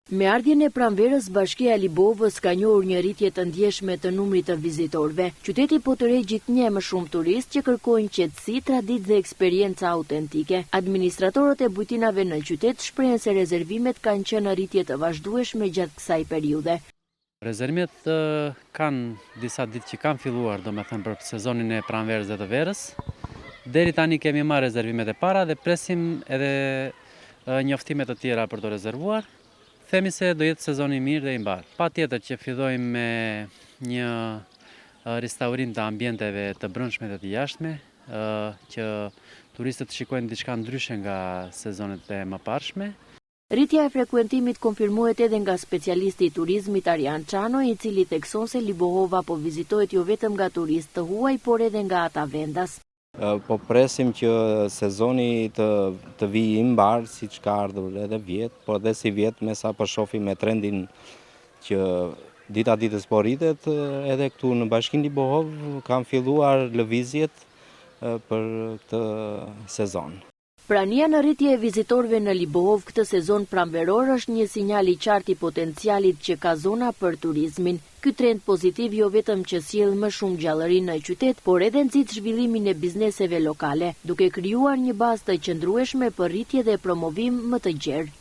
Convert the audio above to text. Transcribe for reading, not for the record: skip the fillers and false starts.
Me ardhjen e pranverës, Bashkia e Libovës ka njohur një rritje të ndjeshme të numrit të vizitorëve. Qyteti po tërheq gjithnjë më shumë turistë që kërkojnë qetësi, traditë dhe eksperjenca autentike. Administratorët e bujtinave në qytet shprehen se rezervimet kanë qenë në rritje të vazhdueshme gjatë kësaj periudhe. Rezervimet kanë disa ditë që kanë filluar, domethënë për sezonin e pranverës dhe të verës. Deri tani kemi marrë rezervimet e para dhe presim edhe njoftimet të tjera për të rezervuar. Themi se do jetë sezoni mirë dhe i mbarë. Patjetër që fillojmë me një restaurim të ambienteve të brendshme dhe të jashtme, që turistët shikojnë diçka ndryshe nga sezonet e mëparshme. Rritja e frekuentimit konfirmohet edhe nga specialisti i turizmit Arjan Çano, i cili thekson se Libohova po vizitohet jo vetëm nga turistë të huaj, por edhe nga ata vendas. Po presim që sezoni të vijë i mbarë, siç ka ardhur edhe vjet, por edhe si vjet me sa po shohim me trendin që dita ditës po rritet, edhe këtu në Bashkinë Libohov kanë filluar lëvizjet për këtë sezon. Prania në rritje e vizitorëve në Libohov këtë sezon pranveror është një sinjal i qartë i potencialit që ka zona për turizmin. Ky trend pozitiv jo vetëm që sjell më shumë gjallëri në qytet, por edhe nxit zhvillimin e bizneseve lokale, duke krijuar një bazë të qëndrueshme për rritje dhe promovim më të gjerë.